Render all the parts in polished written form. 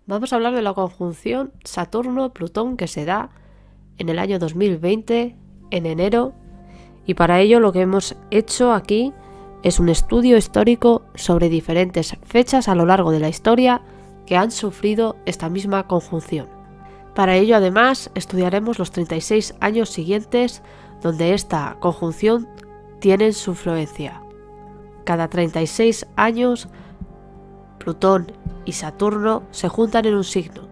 vamos a hablar de la conjunción Saturno-Plutón que se da en el año 2020, en enero, y para ello lo que hemos hecho aquí es un estudio histórico sobre diferentes fechas a lo largo de la historia que han sufrido esta misma conjunción. Para ello, además, estudiaremos los 36 años siguientes donde esta conjunción tiene su influencia. Cada 36 años, Plutón y Saturno se juntan en un signo,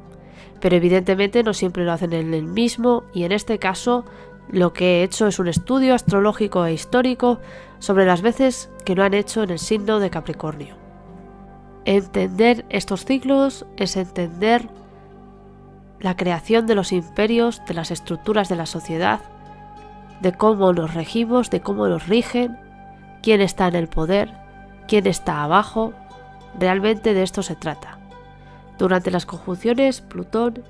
pero evidentemente no siempre lo hacen en el mismo, y en este caso lo que he hecho es un estudio astrológico e histórico sobre las veces que lo han hecho en el signo de Capricornio. Entender estos ciclos es entender la creación de los imperios, de las estructuras de la sociedad, de cómo nos regimos, de cómo nos rigen, quién está en el poder, quién está abajo. Realmente de esto se trata. Durante las conjunciones Plutón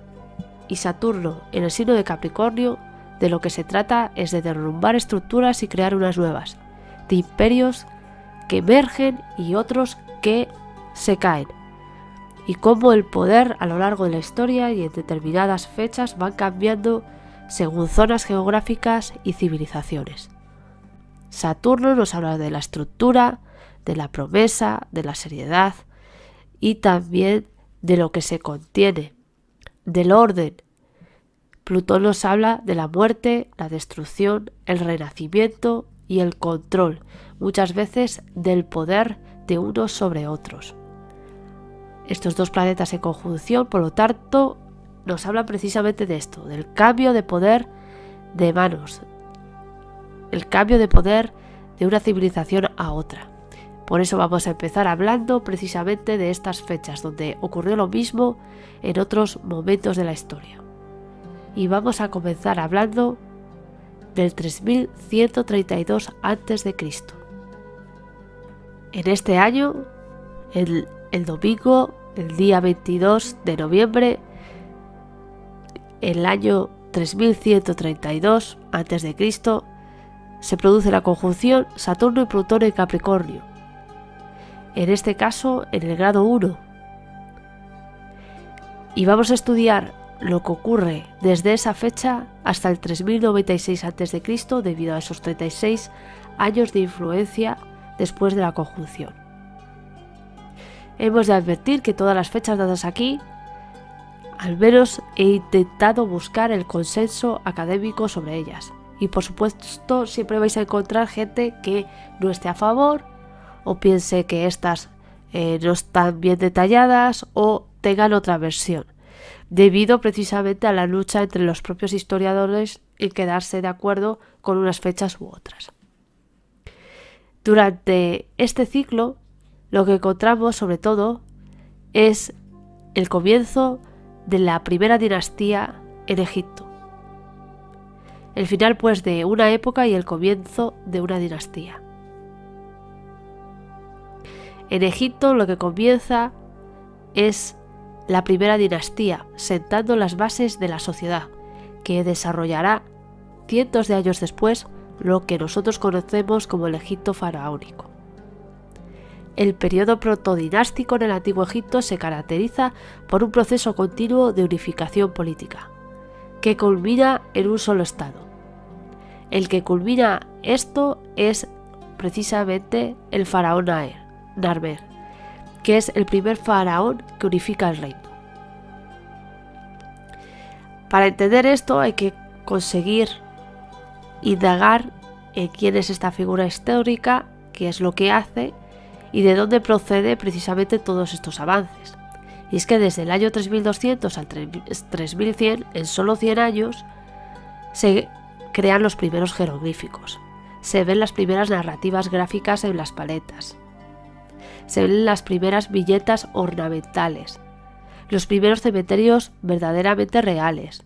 y Saturno en el signo de Capricornio, de lo que se trata es de derrumbar estructuras y crear unas nuevas, de imperios que emergen y otros que se caen, y cómo el poder a lo largo de la historia y en determinadas fechas van cambiando según zonas geográficas y civilizaciones. Saturno nos habla de la estructura, de la promesa, de la seriedad y también de lo que se contiene, del orden. Plutón nos habla de la muerte, la destrucción, el renacimiento y el control, muchas veces del poder de unos sobre otros. Estos dos planetas en conjunción, por lo tanto, nos hablan precisamente de esto, del cambio de poder de manos, el cambio de poder de una civilización a otra. Por eso vamos a empezar hablando precisamente de estas fechas, donde ocurrió lo mismo en otros momentos de la historia. Y vamos a comenzar hablando del 3132 a.C. En este año, el domingo, el día 22 de noviembre, el año 3132 a.C., se produce la conjunción Saturno y Plutón en Capricornio, en este caso en el grado 1. Y vamos a estudiar lo que ocurre desde esa fecha hasta el 3096 a.C. debido a esos 36 años de influencia después de la conjunción. Hemos de advertir que todas las fechas dadas aquí, al menos he intentado buscar el consenso académico sobre ellas. Y por supuesto siempre vais a encontrar gente que no esté a favor o piense que estas no están bien detalladas o tengan otra versión, debido precisamente a la lucha entre los propios historiadores en quedarse de acuerdo con unas fechas u otras. Durante este ciclo, lo que encontramos sobre todo es el comienzo de la primera dinastía en Egipto. El final pues de una época y el comienzo de una dinastía. En Egipto lo que comienza es la primera dinastía, sentando las bases de la sociedad, que desarrollará cientos de años después lo que nosotros conocemos como el Egipto faraónico. El periodo protodinástico en el Antiguo Egipto se caracteriza por un proceso continuo de unificación política, que culmina en un solo estado. El que culmina esto es precisamente el faraón Narmer, que es el primer faraón que unifica el reino. Para entender esto hay que conseguir indagar en quién es esta figura histórica, qué es lo que hace y de dónde procede precisamente todos estos avances. Y es que desde el año 3200 al 3100, en solo 100 años, se crean los primeros jeroglíficos, se ven las primeras narrativas gráficas en las paletas, se ven las primeras viñetas ornamentales, los primeros cementerios verdaderamente reales.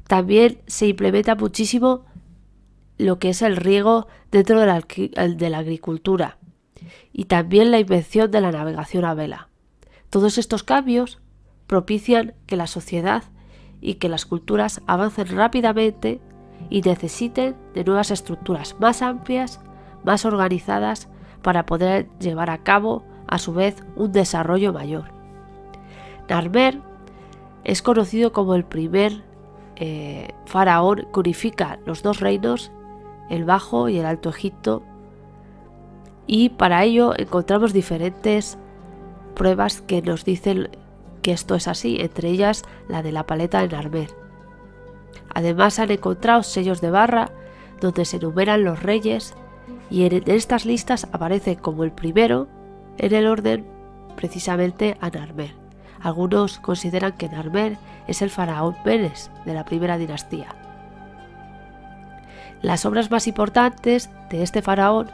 También se implementa muchísimo lo que es el riego dentro de la agricultura y también la invención de la navegación a vela. Todos estos cambios propician que la sociedad y que las culturas avancen rápidamente y necesiten de nuevas estructuras más amplias, más organizadas, para poder llevar a cabo, a su vez, un desarrollo mayor. Narmer es conocido como el primer faraón que unifica los dos reinos, el Bajo y el Alto Egipto, y para ello encontramos diferentes pruebas que nos dicen que esto es así, entre ellas la de la paleta de Narmer. Además han encontrado sellos de barra donde se enumeran los reyes, y en estas listas aparece como el primero en el orden precisamente a Narmer. Algunos consideran que Narmer es el faraón Menes de la primera dinastía. Las obras más importantes de este faraón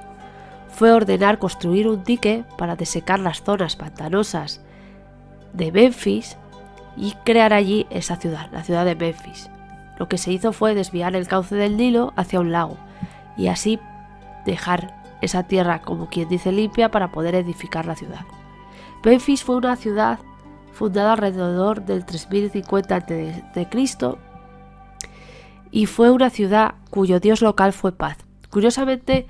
fue ordenar construir un dique para desecar las zonas pantanosas de Menfis y crear allí esa ciudad, la ciudad de Menfis. Lo que se hizo fue desviar el cauce del Nilo hacia un lago y así dejar esa tierra, como quien dice, limpia para poder edificar la ciudad. Menfis fue una ciudad fundada alrededor del 3050 a.C. y fue una ciudad cuyo dios local fue Paz. Curiosamente,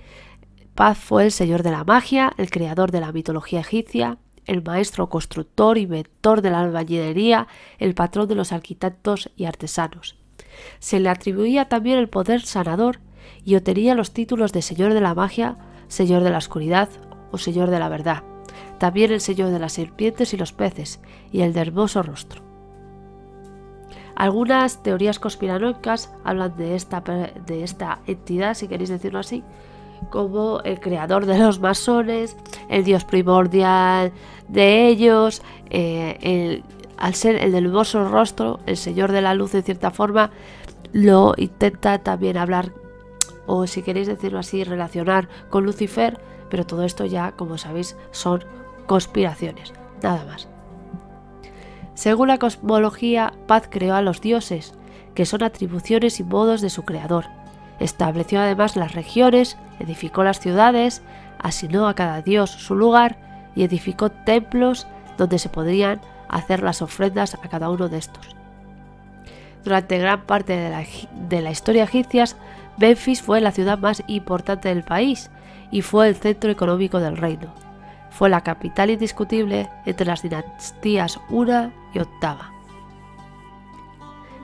Paz fue el señor de la magia, el creador de la mitología egipcia, el maestro constructor, inventor de la albañilería, el patrón de los arquitectos y artesanos. Se le atribuía también el poder sanador y obtenía los títulos de señor de la magia, señor de la oscuridad o señor de la verdad. También el señor de las serpientes y los peces y el de hermoso rostro. Algunas teorías conspiranoicas hablan de esta entidad, si queréis decirlo así, como el creador de los masones, el dios primordial de ellos, al ser el del hermoso rostro, el señor de la luz, en cierta forma, lo intenta también hablar, o si queréis decirlo así, relacionar con Lucifer, pero todo esto ya, como sabéis, son conspiraciones, nada más. Según la cosmología, Paz creó a los dioses, que son atribuciones y modos de su creador. Estableció además las regiones, edificó las ciudades, asignó a cada dios su lugar y edificó templos donde se podrían hacer las ofrendas a cada uno de estos. Durante gran parte de la historia egipcia, Menfis fue la ciudad más importante del país y fue el centro económico del reino. Fue la capital indiscutible entre las dinastías I y VIII,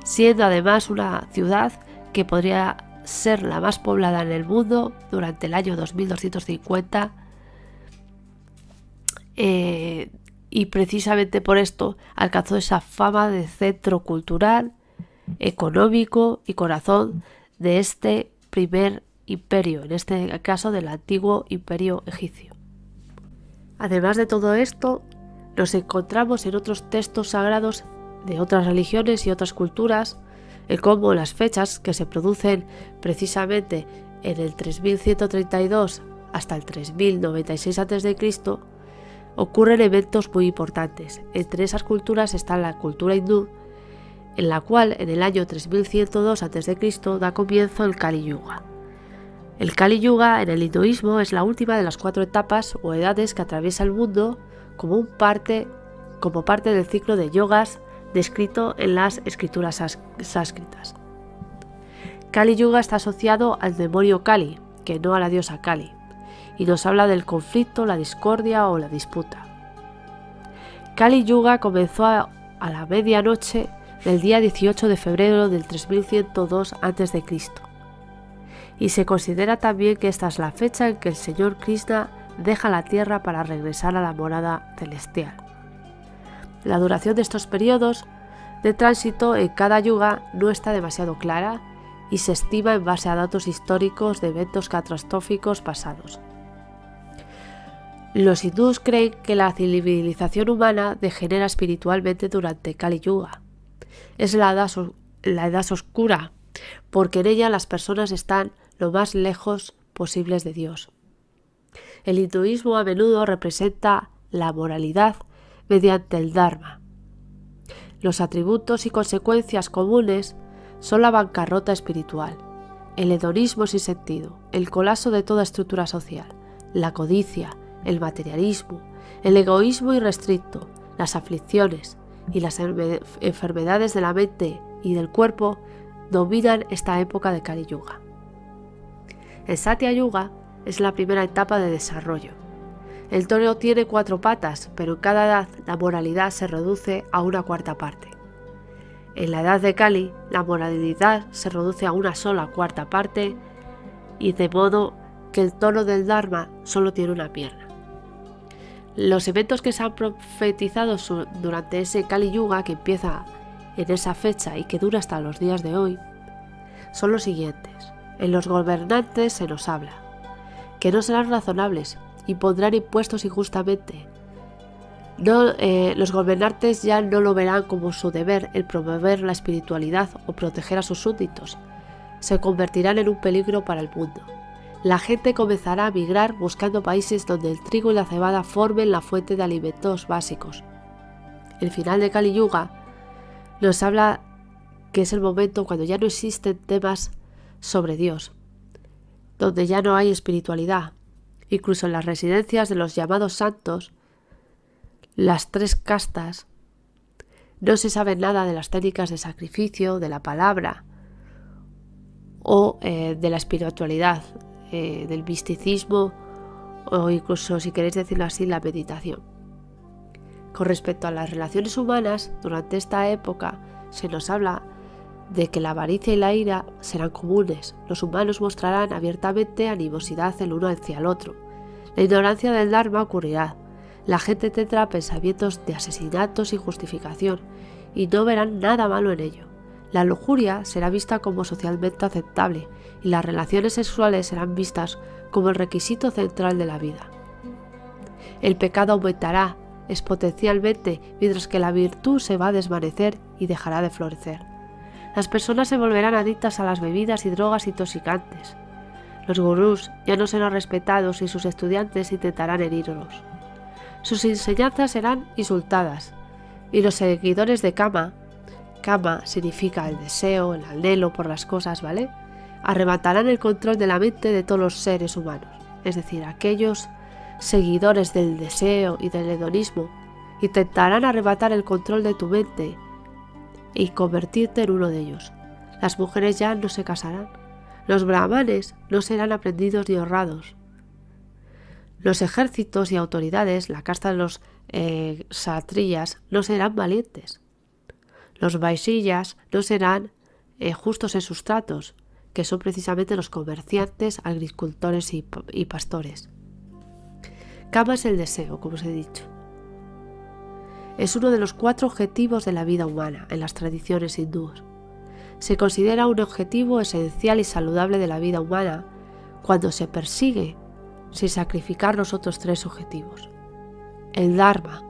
siendo además una ciudad que podría ser la más poblada en el mundo durante el año 2250, y precisamente por esto alcanzó esa fama de centro cultural, económico y corazón de este primer imperio, en este caso del antiguo imperio egipcio. Además de todo esto, nos encontramos en otros textos sagrados de otras religiones y otras culturas, como las fechas que se producen precisamente en el 3132 hasta el 3096 a.C., ocurren eventos muy importantes. Entre esas culturas está la cultura hindú, en la cual en el año 3102 a.C. da comienzo el Kali Yuga. El Kali Yuga en el hinduismo es la última de las 4 etapas o edades que atraviesa el mundo como parte del ciclo de yogas descrito en las escrituras sánscritas. Kali Yuga está asociado al demonio Kali, que no a la diosa Kali, y nos habla del conflicto, la discordia o la disputa. Kali Yuga comenzó a la medianoche del día 18 de febrero del 3102 a.C. y se considera también que esta es la fecha en que el señor Krishna deja la tierra para regresar a la morada celestial. La duración de estos periodos de tránsito en cada yuga no está demasiado clara y se estima en base a datos históricos de eventos catastróficos pasados. Los hindús creen que la civilización humana degenera espiritualmente durante Kali Yuga. Es la edad oscura, porque en ella las personas están lo más lejos posibles de Dios. El hinduismo a menudo representa la moralidad mediante el Dharma. Los atributos y consecuencias comunes son la bancarrota espiritual, el hedonismo sin sentido, el colapso de toda estructura social, la codicia, el materialismo, el egoísmo irrestricto, las aflicciones y las enfermedades de la mente y del cuerpo dominan esta época de Kali Yuga. El Satya Yuga es la primera etapa de desarrollo. El toro tiene 4 patas, pero en cada edad la moralidad se reduce a una cuarta parte. En la edad de Kali, la moralidad se reduce a una sola cuarta parte, y de modo que el toro del Dharma solo tiene una pierna. Los eventos que se han profetizado durante ese Kali Yuga, que empieza en esa fecha y que dura hasta los días de hoy, son los siguientes. En los gobernantes se nos habla que no serán razonables y pondrán impuestos injustamente. Los gobernantes ya no lo verán como su deber el promover la espiritualidad o proteger a sus súbditos. Se convertirán en un peligro para el mundo. La gente comenzará a migrar buscando países donde el trigo y la cebada formen la fuente de alimentos básicos. El final de Kali Yuga nos habla que es el momento cuando ya no existen temas sobre Dios, donde ya no hay espiritualidad. Incluso en las residencias de los llamados santos, las 3 castas, no se sabe nada de las técnicas de sacrificio, de la palabra o de la espiritualidad, del misticismo o incluso, si queréis decirlo así, la meditación. Con respecto a las relaciones humanas, durante esta época se nos habla de que la avaricia y la ira serán comunes. Los humanos mostrarán abiertamente animosidad el uno hacia el otro. La ignorancia del Dharma ocurrirá. La gente tendrá pensamientos de asesinatos sin justificación y no verán nada malo en ello. La lujuria será vista como socialmente aceptable y las relaciones sexuales serán vistas como el requisito central de la vida. El pecado aumentará exponencialmente mientras que la virtud se va a desvanecer y dejará de florecer. Las personas se volverán adictas a las bebidas y drogas intoxicantes. Los gurús ya no serán respetados y sus estudiantes intentarán herirlos. Sus enseñanzas serán insultadas y los seguidores de Kama significa el deseo, el anhelo por las cosas, ¿vale? Arrebatarán el control de la mente de todos los seres humanos, es decir, aquellos seguidores del deseo y del hedonismo intentarán arrebatar el control de tu mente y convertirte en uno de ellos. Las mujeres ya no se casarán. Los brahmanes no serán aprendidos ni honrados. Los ejércitos y autoridades, la casta de los kshatriyas, no serán valientes. Los vaishyas no serán justos en sus tratos, que son precisamente los comerciantes, agricultores y pastores. Kama es el deseo, como os he dicho. Es uno de los 4 objetivos de la vida humana en las tradiciones hindúes. Se considera un objetivo esencial y saludable de la vida humana cuando se persigue sin sacrificar los otros 3 objetivos. El Dharma,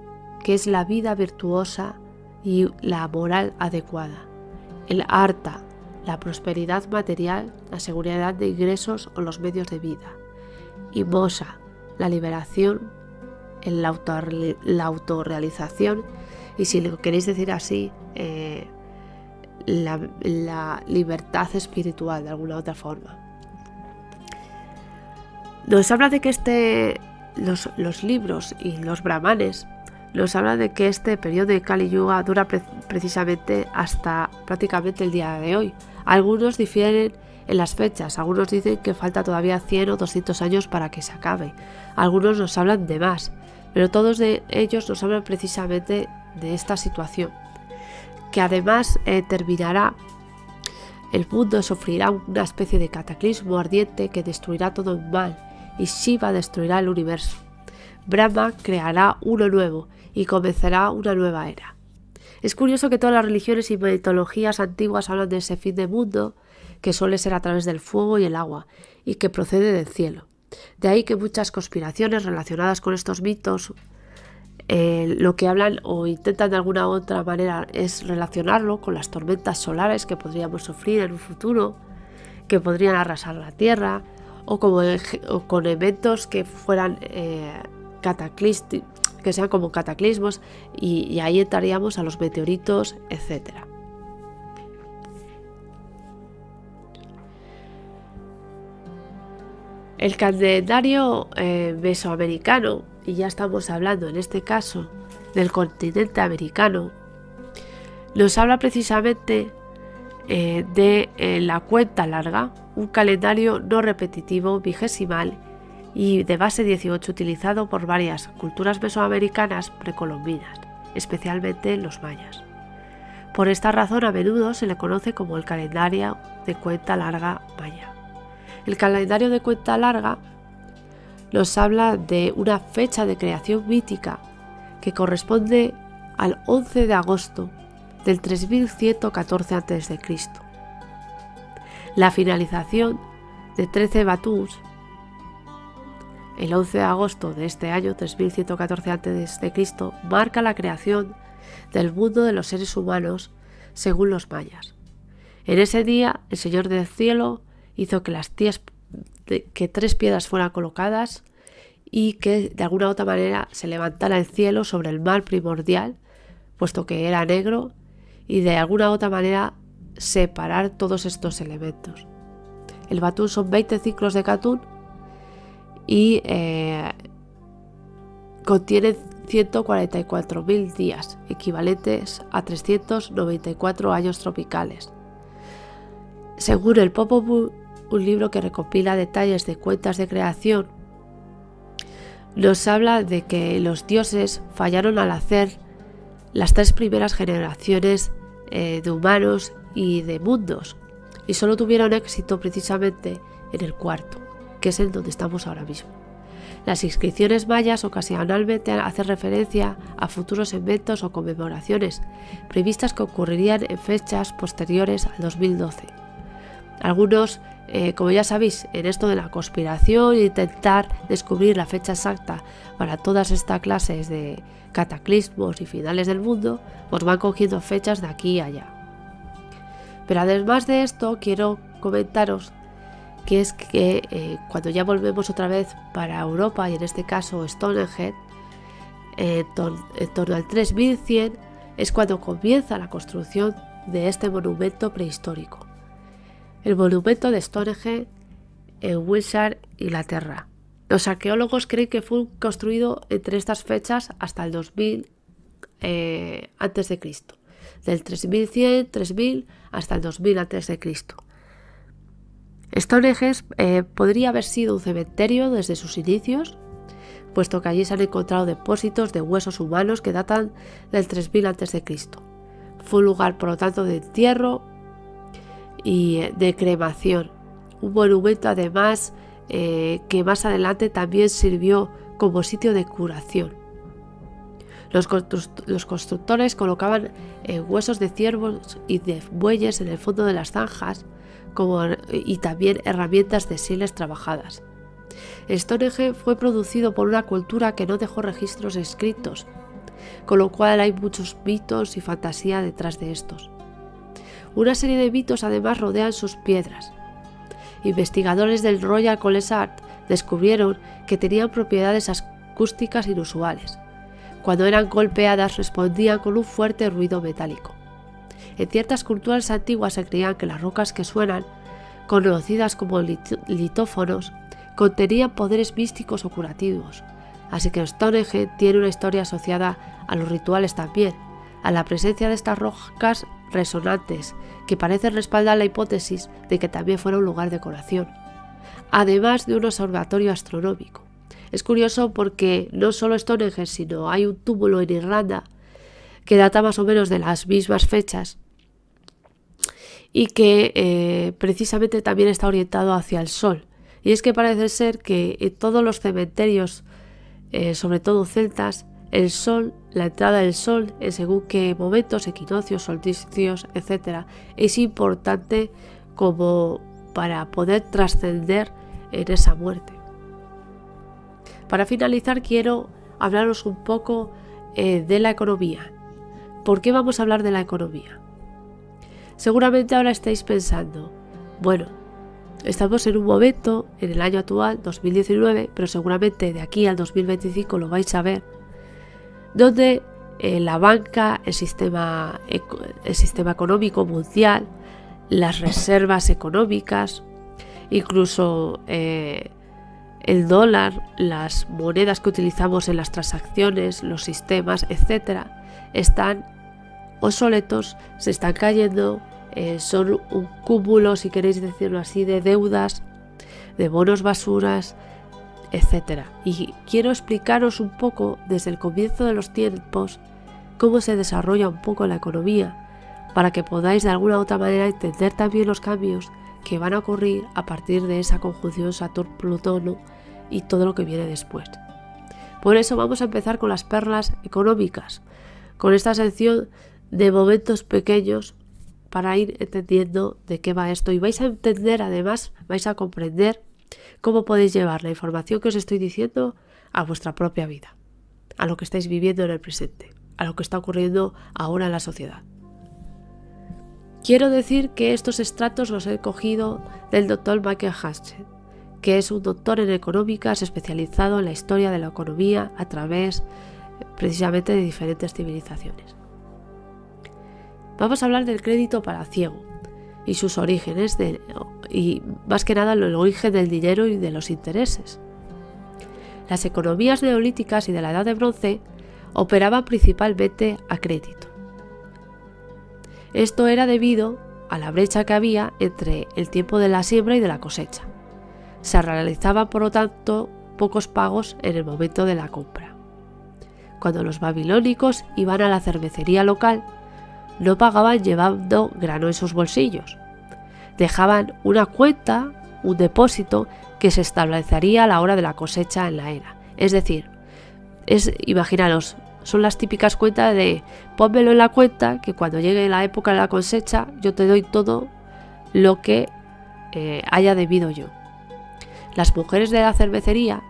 que es la vida virtuosa y la moral adecuada. El Artha, la prosperidad material, la seguridad de ingresos o los medios de vida. Y Moksha, la liberación, la autorrealización y, si lo queréis decir así, la libertad espiritual de alguna otra forma. Nos habla de que los libros y los brahmanes nos hablan de que este periodo de Kali Yuga dura precisamente hasta prácticamente el día de hoy. Algunos difieren en las fechas, algunos dicen que falta todavía 100 o 200 años para que se acabe, algunos nos hablan de más, pero todos de ellos nos hablan precisamente de esta situación, que además terminará, el mundo sufrirá una especie de cataclismo ardiente que destruirá todo el mal y Shiva destruirá el universo. Brahma creará uno nuevo y comenzará una nueva era. Es curioso que todas las religiones y mitologías antiguas hablan de ese fin del mundo que suele ser a través del fuego y el agua y que procede del cielo. De ahí que muchas conspiraciones relacionadas con estos mitos lo que hablan o intentan de alguna u otra manera es relacionarlo con las tormentas solares que podríamos sufrir en un futuro, que podrían arrasar la Tierra o con eventos que fueran que sean como cataclismos y ahí entraríamos a los meteoritos, etcétera. El calendario mesoamericano, y ya estamos hablando en este caso del continente americano, nos habla precisamente de la cuenta larga, un calendario no repetitivo vigesimal y de base 18 utilizado por varias culturas mesoamericanas precolombinas, especialmente los mayas. Por esta razón a menudo se le conoce como el calendario de cuenta larga maya. El calendario de cuenta larga nos habla de una fecha de creación mítica que corresponde al 11 de agosto del 3114 a.C. La finalización de 13 Batús, el 11 de agosto de este año 3114 a.C., marca la creación del mundo de los seres humanos según los mayas. En ese día el Señor del Cielo hizo que tres piedras fueran colocadas y que de alguna u otra manera se levantara el cielo sobre el mar primordial, puesto que era negro, y de alguna u otra manera separar todos estos elementos. El Batún son 20 ciclos de Catún y contiene 144.000 días, equivalentes a 394 años tropicales. Según el Popol Vuh, un libro que recopila detalles de cuentas de creación, nos habla de que los dioses fallaron al hacer las 3 primeras generaciones de humanos y de mundos, y solo tuvieron éxito precisamente en el cuarto, que es en donde estamos ahora mismo. Las inscripciones mayas ocasionalmente hacen referencia a futuros eventos o conmemoraciones previstas que ocurrirían en fechas posteriores al 2012. Algunos, como ya sabéis, en esto de la conspiración e intentar descubrir la fecha exacta para todas estas clases de cataclismos y finales del mundo, pues van cogiendo fechas de aquí a allá. Pero además de esto, quiero comentaros que es que cuando ya volvemos otra vez para Europa, y en este caso Stonehenge, en torno al 3100 es cuando comienza la construcción de este monumento prehistórico. El monumento de Stonehenge en Wiltshire, Inglaterra. Los arqueólogos creen que fue construido entre estas fechas hasta el 2000 a.C., del 3100, 3000 hasta el 2000 a.C. Stonehenge podría haber sido un cementerio desde sus inicios, puesto que allí se han encontrado depósitos de huesos humanos que datan del 3000 a.C. Fue un lugar, por lo tanto, de entierro y de cremación. Un monumento, además, que más adelante también sirvió como sitio de curación. Los constructores colocaban huesos de ciervos y de bueyes en el fondo de las zanjas, y también herramientas de siles trabajadas. Stonehenge fue producido por una cultura que no dejó registros escritos, con lo cual hay muchos mitos y fantasía detrás de estos. Una serie de mitos además rodean sus piedras. Investigadores del Royal College Art descubrieron que tenían propiedades acústicas inusuales. Cuando eran golpeadas respondían con un fuerte ruido metálico. En ciertas culturas antiguas se creían que las rocas que suenan, conocidas como litófonos, contenían poderes místicos o curativos, así que Stonehenge tiene una historia asociada a los rituales también, a la presencia de estas rocas resonantes que parecen respaldar la hipótesis de que también fuera un lugar de curación, además de un observatorio astronómico. Es curioso porque no solo Stonehenge, sino hay un túmulo en Irlanda que data más o menos de las mismas fechas y que precisamente también está orientado hacia el sol. Y es que parece ser que en todos los cementerios, sobre todo celtas, el sol, la entrada del sol en según qué momentos, equinoccios, solsticios, etc., es importante como para poder trascender en esa muerte. Para finalizar, quiero hablaros un poco de la economía. ¿Por qué vamos a hablar de la economía? Seguramente ahora estáis pensando, bueno, estamos en un momento, en el año actual, 2019, pero seguramente de aquí al 2025 lo vais a ver, donde la banca, el sistema económico mundial, las reservas económicas, incluso el dólar, las monedas que utilizamos en las transacciones, los sistemas, etcétera, están obsoletos, se están cayendo, son un cúmulo, si queréis decirlo así, de deudas, de bonos basuras etc. Y quiero explicaros un poco desde el comienzo de los tiempos cómo se desarrolla un poco la economía, para que podáis de alguna u otra manera entender también los cambios que van a ocurrir a partir de esa conjunción Saturno-Plutón y todo lo que viene después. Por eso vamos a empezar con las perlas económicas, con esta sección de momentos pequeños para ir entendiendo de qué va esto, y vais a entender, además, vais a comprender cómo podéis llevar la información que os estoy diciendo a vuestra propia vida, a lo que estáis viviendo en el presente, a lo que está ocurriendo ahora en la sociedad. Quiero decir que estos extractos los he cogido del doctor Michael Hansen, que es un doctor en económicas especializado en la historia de la economía a través precisamente de diferentes civilizaciones. Vamos a hablar del crédito palaciego y sus orígenes, y más que nada el origen del dinero y de los intereses. Las economías neolíticas y de la Edad de Bronce operaban principalmente a crédito. Esto era debido a la brecha que había entre el tiempo de la siembra y de la cosecha. Se realizaban, por lo tanto, pocos pagos en el momento de la compra. Cuando los babilónicos iban a la cervecería local, no pagaban llevando grano en sus bolsillos. Dejaban una cuenta, un depósito, que se establecería a la hora de la cosecha en la era. Es decir, imaginaros, son las típicas cuentas de pónmelo en la cuenta, que cuando llegue la época de la cosecha yo te doy todo lo que haya debido yo. Las mujeres de la cervecería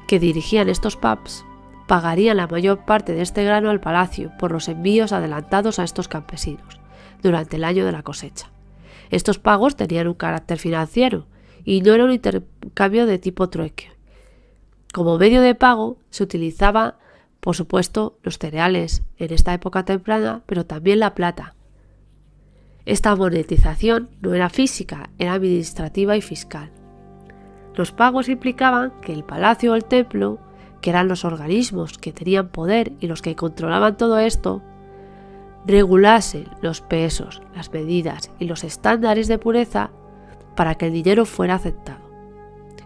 que dirigían estos pubs pagarían la mayor parte de este grano al palacio por los envíos adelantados a estos campesinos durante el año de la cosecha. Estos pagos tenían un carácter financiero y no era un intercambio de tipo trueque. Como medio de pago se utilizaba, por supuesto, los cereales en esta época temprana, pero también la plata. Esta monetización no era física, era administrativa y fiscal. Los pagos implicaban que el palacio o el templo, que eran los organismos que tenían poder y los que controlaban todo esto, regulasen los pesos, las medidas y los estándares de pureza para que el dinero fuera aceptado.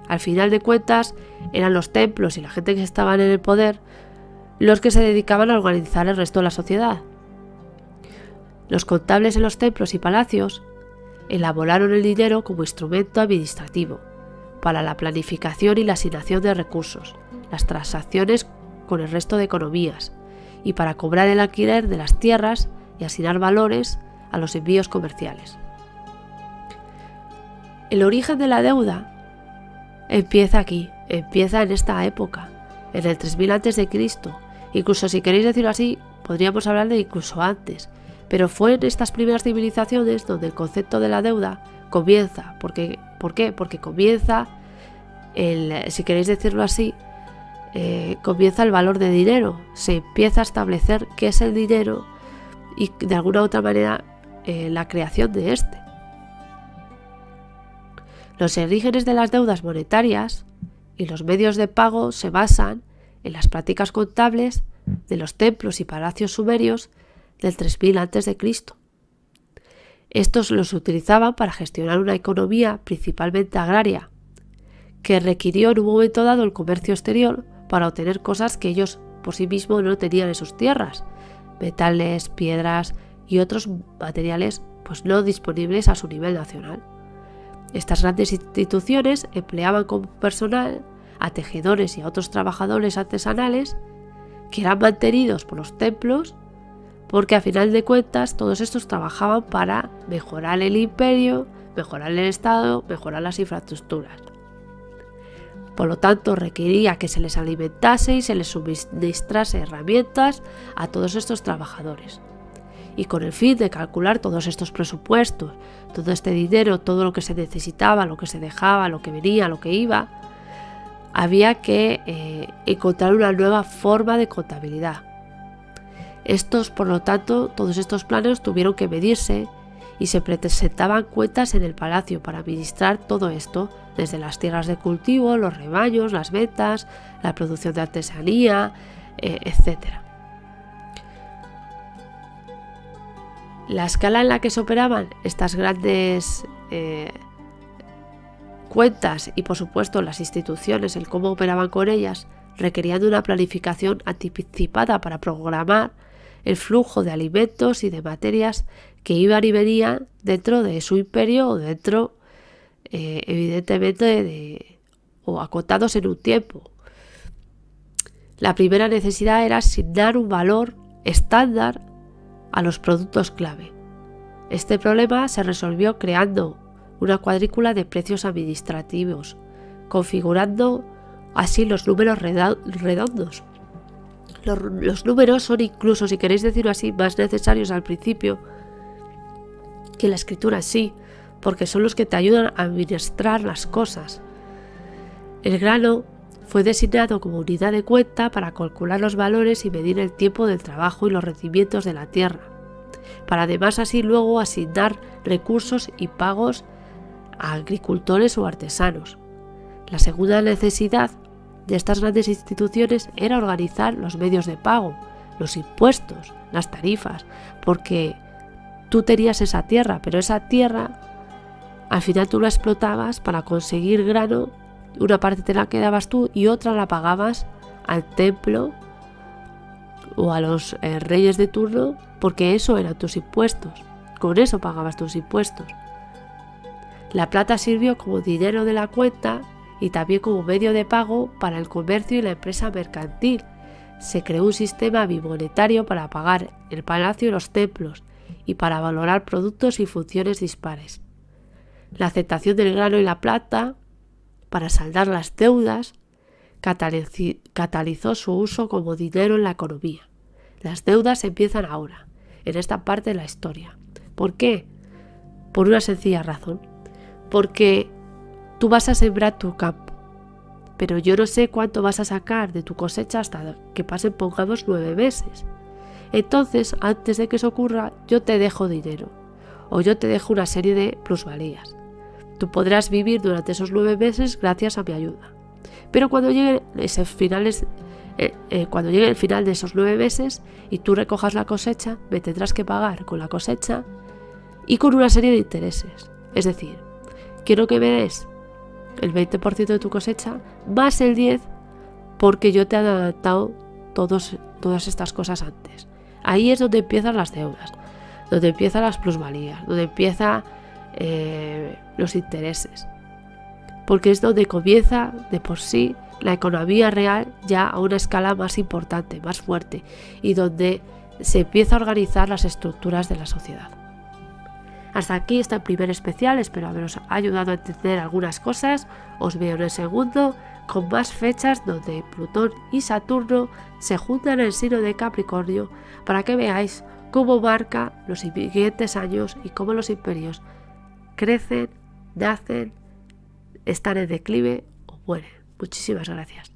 Al final de cuentas, eran los templos y la gente que estaban en el poder los que se dedicaban a organizar el resto de la sociedad. Los contables en los templos y palacios elaboraron el dinero como instrumento administrativo para la planificación y la asignación de recursos, las transacciones con el resto de economías y para cobrar el alquiler de las tierras y asignar valores a los envíos comerciales. El origen de la deuda empieza aquí, empieza en esta época, en el 3000 a.C., incluso si queréis decirlo así, podríamos hablar de incluso antes, pero fue en estas primeras civilizaciones donde el concepto de la deuda comienza. ¿Por qué? Porque comienza, si queréis decirlo así, comienza el valor de dinero, se empieza a establecer qué es el dinero y de alguna u otra manera la creación de este. Los orígenes de las deudas monetarias y los medios de pago se basan en las prácticas contables de los templos y palacios sumerios del 3000 a.C. Estos los utilizaban para gestionar una economía principalmente agraria, que requirió en un momento dado el comercio exterior para obtener cosas que ellos por sí mismos no tenían en sus tierras, metales, piedras y otros materiales pues no disponibles a su nivel nacional. Estas grandes instituciones empleaban como personal a tejedores y a otros trabajadores artesanales que eran mantenidos por los templos, porque a final de cuentas todos estos trabajaban para mejorar el imperio, mejorar el estado, mejorar las infraestructuras. Por lo tanto, requería que se les alimentase y se les suministrase herramientas a todos estos trabajadores. Y con el fin de calcular todos estos presupuestos, todo este dinero, todo lo que se necesitaba, lo que se dejaba, lo que venía, lo que iba, había que encontrar una nueva forma de contabilidad. Por lo tanto, todos estos planes tuvieron que medirse y se presentaban cuentas en el palacio para administrar todo esto, desde las tierras de cultivo, los rebaños, las ventas, la producción de artesanía, etc. La escala en la que se operaban estas grandes cuentas y, por supuesto, las instituciones, el cómo operaban con ellas, requerían de una planificación anticipada para programar el flujo de alimentos y de materias que iban y venían dentro de su imperio o dentro, evidentemente, o acotados en un tiempo. La primera necesidad era asignar un valor estándar a los productos clave. Este problema se resolvió creando una cuadrícula de precios administrativos, configurando así los números redondos. Los números son incluso, si queréis decirlo así, más necesarios al principio que la escritura en sí, porque son los que te ayudan a administrar las cosas. El grano fue designado como unidad de cuenta para calcular los valores y medir el tiempo del trabajo y los rendimientos de la tierra, para además así luego asignar recursos y pagos a agricultores o artesanos. La segunda necesidad de estas grandes instituciones era organizar los medios de pago, los impuestos, las tarifas, porque tú tenías esa tierra, pero esa tierra al final tú la explotabas para conseguir grano, una parte te la quedabas tú y otra la pagabas al templo o a los reyes de turno, porque eso eran tus impuestos, con eso pagabas tus impuestos. La plata sirvió como dinero de la cuenta y también como medio de pago para el comercio y la empresa mercantil. Se creó un sistema bimonetario para pagar el palacio y los templos y para valorar productos y funciones dispares. La aceptación del grano y la plata para saldar las deudas catalizó su uso como dinero en la economía. Las deudas empiezan ahora, en esta parte de la historia. ¿Por qué? Por una sencilla razón. Porque tú vas a sembrar tu campo, pero yo no sé cuánto vas a sacar de tu cosecha hasta que pasen, pongamos, 9 meses. Entonces, antes de que eso ocurra, yo te dejo dinero o yo te dejo una serie de plusvalías. Tú podrás vivir durante esos 9 meses gracias a mi ayuda. Pero cuando llegue el final de esos 9 meses y tú recojas la cosecha, me tendrás que pagar con la cosecha y con una serie de intereses. Es decir, quiero que me des el 20% de tu cosecha más el 10% porque yo te he adelantado todas estas cosas antes. Ahí es donde empiezan las deudas, donde empiezan las plusvalías, donde empiezan los intereses. Porque es donde comienza de por sí la economía real ya a una escala más importante, más fuerte, y donde se empieza a organizar las estructuras de la sociedad. Hasta aquí está el primer especial, espero haberos ayudado a entender algunas cosas. Os veo en el segundo con más fechas donde Plutón y Saturno se juntan en el signo de Capricornio para que veáis cómo marca los siguientes años y cómo los imperios crecen, nacen, están en declive o mueren. Muchísimas gracias.